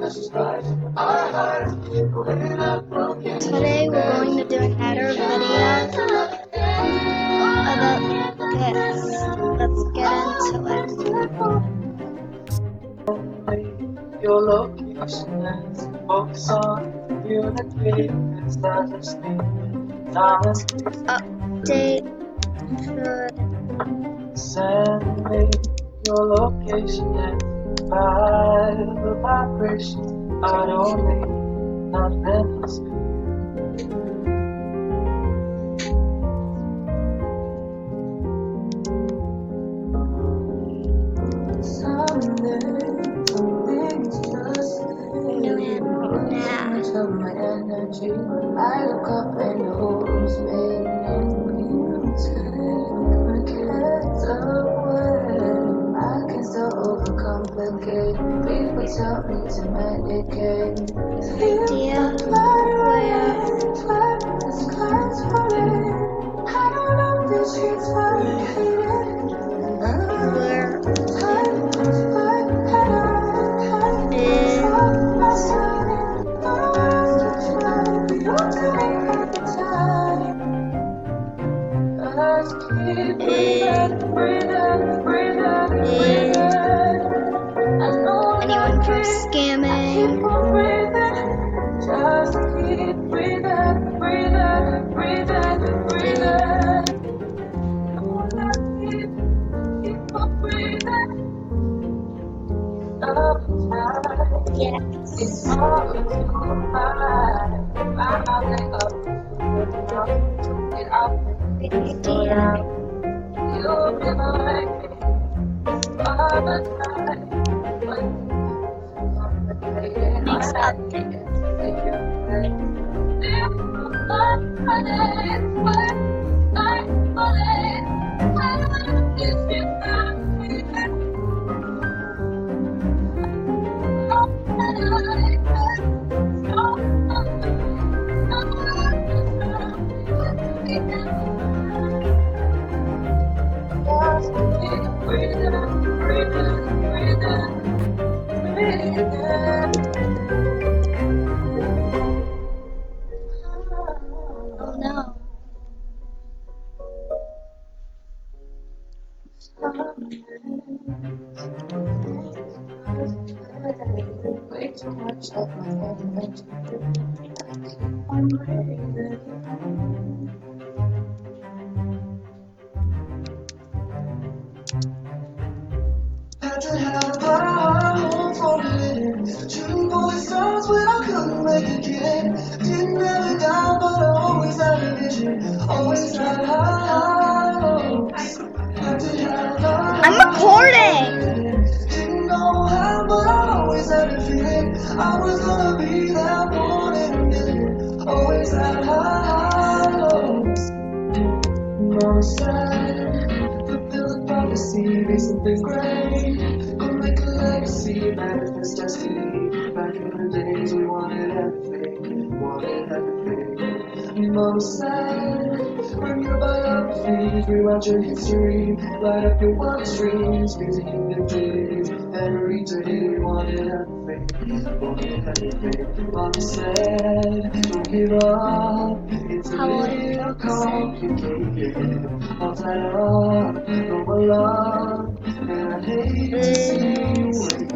Today we're going to do another video about this. Let's get into it. Your location is focus on unity instead of sleeping. Update should Send me your location and ride the vibration. I don't need nothing else. new animal now. My energy, I look up and the who's I can't away. I can still overcomplicate. People tell me to medicate. Idea where I don't know this shit's anyone from scamming. Just keep breathing, breathing, breathing, breathing. Keep on breathing. Yes. It's all to find. I'll make up. Get out. Good idea. You'll be like me all the time. Next update. Oh no. Way too much of my energy. I'm breathing. Had to have a home for a minute. Shooting for the stars when I couldn't make it again. Didn't never die, but I always had a vision. Always had high hopes. Had to have a I'm recording. didn't know how, but I always had a feeling I was gonna be that one in a million. Always had high hopes. Mom said, fulfill the prophecy, be something great. Go make a legacy, manifest destiny. Back in the days we wanted everything, wanted everything. Mom said, bring your biographies, rewrite your history, light up your wild streams, music in your days, and read to him, wanted everything, wanted everything. Mom said, don't give up, it's a little complicated. All tied up, no more love, and I hate to see you wait.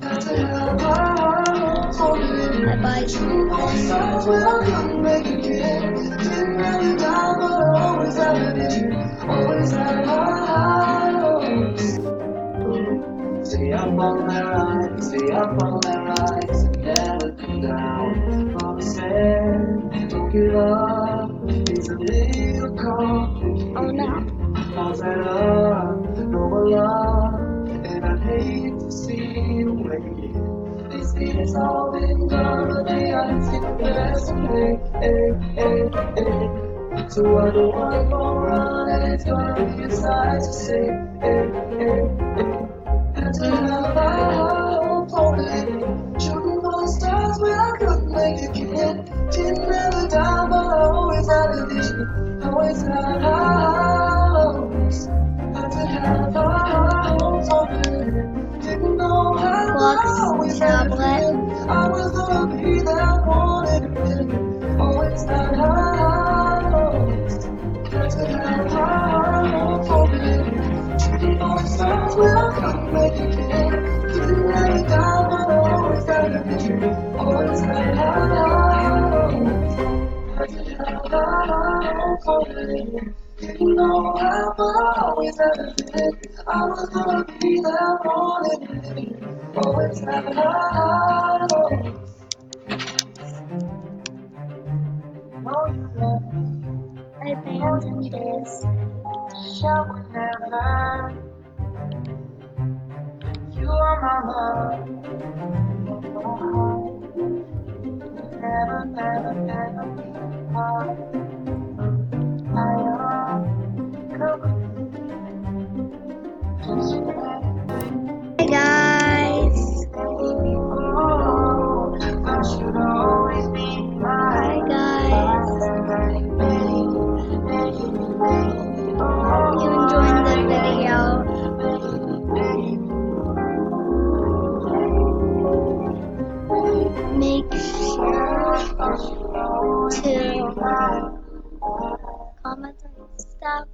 Got to have high for a minute. Bye-bye. Shooting for the stars when I couldn't make it again. Didn't really die, but I always had a vision. Always had high hopes. Stay up on that ride, stay up on that ride, so never come down. Mama said, don't give up, it's a little complicated. Oh no. All tied up, no more love, and I hate to see you wait. They say it's all been done, but they haven't seen the best of me. So I do one more run, and it's gonna be a sight to see. Had to have a hope for it. Shooting for the stars when I couldn't make it again. Didn't never die, but I always had a vision. Always had high hopes. Had to have a hope for it. Didn't know how, but I Box always had a tablet. feeling. Sometimes will come make it clear. You can let it down, but always gotta be. Always gotta didn't know how, but I always had a feeling I was gonna be there morning. Always had a know you love me, I abandoned this. shall never. You are my love, never, never, never be apart. I just Hi guys. oh, I should always be Hi mine. guys. Hope you enjoyed the video. Make sure to comment and stuff.